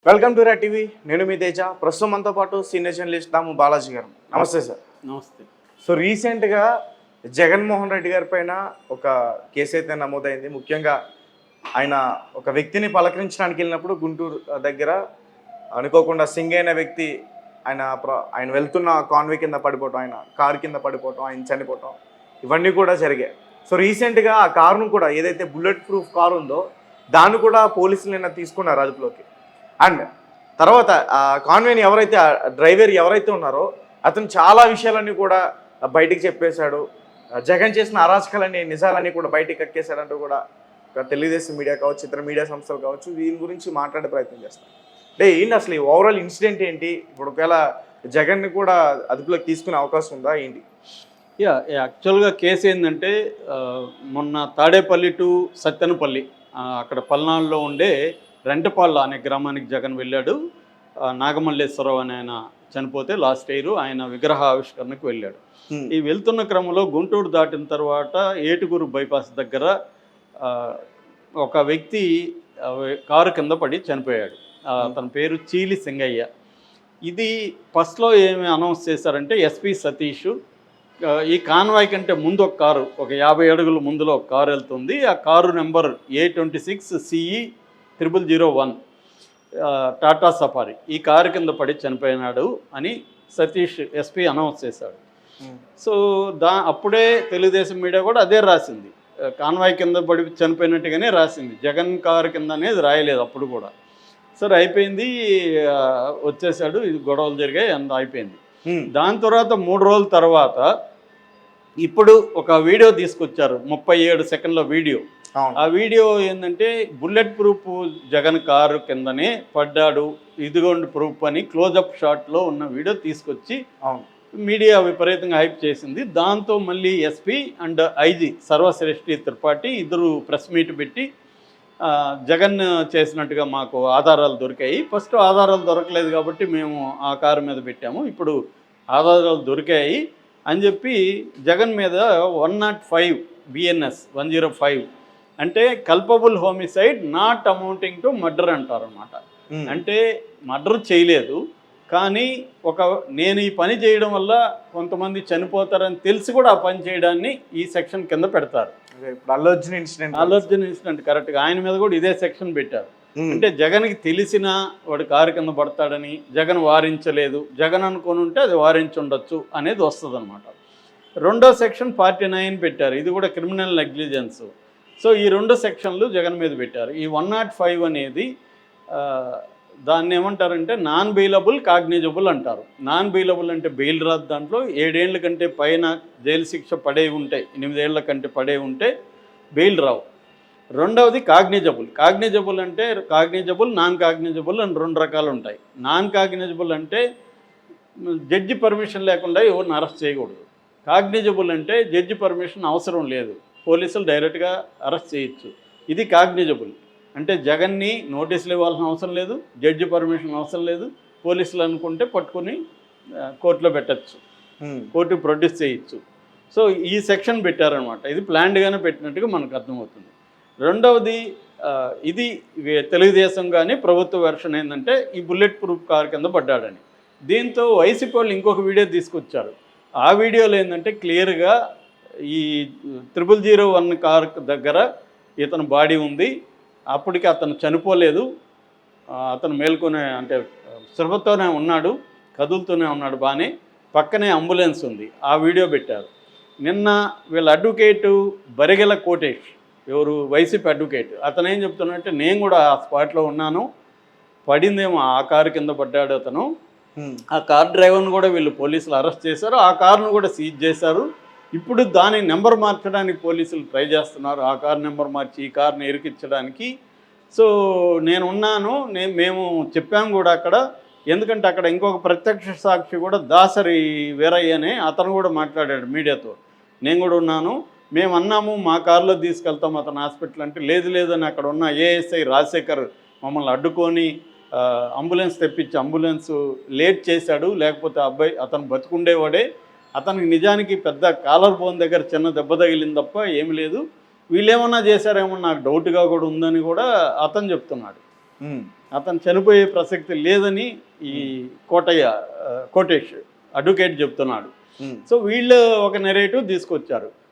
Welcome to red TV. నేను మీ తేజ. ప్రస్తుతం మనతో పాటు సీనియర్ జర్నలిస్ట్ దాము బాలాజీ గారు. నమస్తే సార్. నమస్తే. సో రీసెంట్గా జగన్మోహన్ రెడ్డి గారి పైన ఒక కేసు అయితే నమోదైంది. ముఖ్యంగా ఆయన ఒక వ్యక్తిని పలకరించడానికి వెళ్ళినప్పుడు గుంటూరు దగ్గర అనుకోకుండా సింగ్ అయిన వ్యక్తి ఆయన వెళ్తున్న కాన్వే కింద పడిపోవటం, ఆయన కారు కింద పడిపోవటం, ఆయన చనిపోవటం, ఇవన్నీ కూడా జరిగాయి. సో రీసెంట్గా ఆ కారును కూడా, ఏదైతే బుల్లెట్ ప్రూఫ్ కారు ఉందో దాన్ని కూడా పోలీసులు నిన్న తీసుకున్నారు అదుపులోకి. అండ్ తర్వాత ఆ కాన్వేని డ్రైవర్ ఎవరైతే ఉన్నారో అతను చాలా విషయాలన్నీ కూడా బయటికి చెప్పేశాడు. జగన్ చేసిన అరాచకాలన్నీ, నిజాలన్నీ కూడా బయటికి కక్కేశాడంటూ కూడా తెలుగుదేశం మీడియా కావచ్చు, ఇతర మీడియా సంస్థలు కావచ్చు, దీని గురించి మాట్లాడే ప్రయత్నం చేస్తాం. అంటే ఏంటి అసలు ఈ ఓవరాల్ ఇన్సిడెంట్ ఏంటి? ఇప్పుడు ఒకవేళ జగన్ని కూడా అదుపులోకి తీసుకునే అవకాశం ఉందా ఏంటి? యాక్చువల్గా కేసు ఏంటంటే మొన్న తాడేపల్లి టు సత్తెనపల్లి, అక్కడ పల్నాడులో ఉండే రెంటపాళ్ళ అనే గ్రామానికి జగన్ వెళ్ళాడు. నాగమల్లేశ్వరరావు అని ఆయన చనిపోతే లాస్ట్ ఇయర్ ఆయన విగ్రహ ఆవిష్కరణకు వెళ్ళాడు. ఈ వెళ్తున్న క్రమంలో గుంటూరు దాటిన తర్వాత ఏటుగురు బైపాస్ దగ్గర ఒక వ్యక్తి కారు కింద పడి చనిపోయాడు. అతని పేరు చీలి సింగయ్య. ఇది ఫస్ట్లో ఏమి అనౌన్స్ చేశారంటే ఎస్పీ సతీష్ ఈ కాన్వాయ్ కంటే ముందు ఒక కారు, ఒక 50 అడుగుల ముందులో ఒక కారు వెళ్తుంది. ఆ car number A26CE0001 Tata safari. ఈ కారు కింద పడి చనిపోయినాడు అని సతీష్ ఎస్పీ అనౌన్స్ చేశాడు. సో అప్పుడే తెలుగుదేశం మీడియా కూడా అదే రాసింది, కాన్వాయ్ కింద పడి చనిపోయినట్టుగానే రాసింది, జగన్ కారు కింద అనేది రాయలేదు అప్పుడు కూడా. సరే అయిపోయింది, వచ్చేసాడు, ఇది గొడవలు జరిగాయి, అంత అయిపోయింది. దాని తర్వాత 3 రోజుల తర్వాత ఇప్పుడు ఒక వీడియో తీసుకొచ్చారు, 37 సెకండ్ల వీడియో. ఆ వీడియో ఏంటంటే బుల్లెట్ ప్రూఫ్ జగన్ కారు కిందనే పడ్డాడు, ఇదిగోండి ప్రూఫ్ అని క్లోజప్ షాట్లో ఉన్న వీడియో తీసుకొచ్చి మీడియా విపరీతంగా హైప్ చేసింది. దాంతో మళ్ళీ ఎస్పీ అండ్ ఐజీ సర్వశ్రేష్ఠి త్రిపాఠి ఇద్దరు ప్రెస్ మీట్ పెట్టి జగన్ చేసినట్టుగా మాకు ఆధారాలు దొరికాయి, ఫస్ట్ ఆధారాలు దొరకలేదు కాబట్టి మేము ఆ కారు మీద పెట్టాము, ఇప్పుడు ఆధారాలు దొరికాయి అని చెప్పి జగన్ మీద 105 BNS 105 అంటే culpable homicide not amounting to murder అంటారన్నమాట. అంటే మర్డర్ చేయలేదు కానీ నేను ఈ పని చేయడం వల్ల కొంతమంది చనిపోతారని తెలిసి కూడా ఆ పని చేయడాన్ని ఈ సెక్షన్ కింద పెడతారు. అల్లు అర్జున్ ఇన్సిడెంట్ కరెక్ట్గా ఆయన మీద కూడా ఇదే సెక్షన్ పెట్టారు. అంటే జగన్కి తెలిసినా వాడు కారు కింద పడతాడని, జగన్ వారించలేదు, జగన్ అనుకొని ఉంటే అది వారించి ఉండొచ్చు అనేది వస్తుంది అనమాట. రెండో సెక్షన్ 49 పెట్టారు, ఇది కూడా క్రిమినల్ నెగ్లిజెన్స్. సో ఈ 2 సెక్షన్లు జగన్ మీద పెట్టారు. ఈ 105 అనేది దాన్ని ఏమంటారంటే నాన్ బెయిలబుల్ కాగ్నిజబుల్ అంటారు. నాన్ బెయిలబుల్ అంటే బెయిల్ రాదు, దాంట్లో 7 ఏళ్ల కంటే పైన జైలు శిక్ష పడే ఉంటే, 8 ఏళ్ల కంటే పడే ఉంటే బెయిల్ రావు. రెండవది కాగ్నిజబుల్ అంటే కాగ్నిజబుల్, నాన్ కాగ్నిజబుల్ అని 2 రకాలు ఉంటాయి. నాన్ కాగ్నిజబుల్ అంటే జడ్జి పర్మిషన్ లేకుండా ఎవరిని అరెస్ట్ చేయకూడదు. కాగ్నిజబుల్ అంటే జడ్జి పర్మిషన్ అవసరం లేదు, పోలీసులు డైరెక్ట్గా అరెస్ట్ చేయొచ్చు. ఇది కాగ్నిజబుల్ అంటే జగన్ని నోటీసులు ఇవ్వాల్సిన అవసరం లేదు, జడ్జి పర్మిషన్ అవసరం లేదు, పోలీసులు అనుకుంటే పట్టుకుని కోర్టులో పెట్టచ్చు, కోర్టుకు ప్రొడ్యూస్ చేయొచ్చు. సో ఈ సెక్షన్ పెట్టారనమాట. ఇది ప్లాన్డ్గానే పెట్టినట్టుగా మనకు అర్థమవుతుంది. రెండవది ఇది తెలుగుదేశం కానీ ప్రభుత్వ వెర్షన్ ఏంటంటే ఈ బుల్లెట్ ప్రూఫ్ కార్ కింద పడ్డాడని. దీంతో వైసీపీ వాళ్ళు ఇంకొక వీడియో తీసుకొచ్చారు. ఆ వీడియోలో ఏంటంటే క్లియర్గా ఈ 0001 కార్ దగ్గర ఇతను బాడీ ఉంది, అప్పటికి అతను చనిపోలేదు, అతను మేల్కొనే అంటే స్పృహతోనే ఉన్నాడు, కదులుతూనే ఉన్నాడు బాగానే, పక్కనే అంబులెన్స్ ఉంది. ఆ వీడియో పెట్టారు. నిన్న వీళ్ళ అడ్వకేటు బరిగెల కోటేష్, ఎవరు వైసీపీ అడ్వకేట్, అతను ఏం చెప్తున్నాడంటే నేను కూడా ఆ స్పాట్లో ఉన్నాను, పడిందేమో ఆ కారు కింద పడ్డాడు అతను, ఆ కార్ డ్రైవర్ను కూడా వీళ్ళు పోలీసులు అరెస్ట్ చేశారు, ఆ కారును కూడా సీజ్ చేశారు. ఇప్పుడు దాని నెంబర్ మార్చడానికి పోలీసులు ట్రై చేస్తున్నారు, ఆ కారు నెంబర్ మార్చి ఈ కార్ని ఇరికించడానికి. సో నేను ఉన్నాను, మేము చెప్పాము కూడా అక్కడ, ఎందుకంటే అక్కడ ఇంకొక ప్రత్యక్ష సాక్షి కూడా దాసరి వీరయ్య అనే అతను కూడా మాట్లాడాడు మీడియాతో, నేను కూడా ఉన్నాను, మేము అన్నాము మా కారులో తీసుకెళ్తాం అతను హాస్పిటల్ అంటే లేదని అక్కడ ఉన్న ఏఎస్ఐ రాజశేఖర్ మమ్మల్ని అడ్డుకొని అంబులెన్స్ తెప్పించి అంబులెన్స్ లేట్ చేశాడు, లేకపోతే అతను బతుకుండేవాడే, అతనికి నిజానికి పెద్ద కాలర్ బోన్ దగ్గర చిన్న దెబ్బ తగిలింది తప్ప ఏమి లేదు, వీళ్ళేమన్నా చేశారేమో నాకు డౌట్గా కూడా ఉందని కూడా అతను చెప్తున్నాడు. అతను చనిపోయే ప్రసక్తి లేదని ఈ కోటేష్ అడ్వకేట్ చెప్తున్నాడు. సో వీళ్ళు ఒక నెరేటివ్ తీసుకొచ్చారు.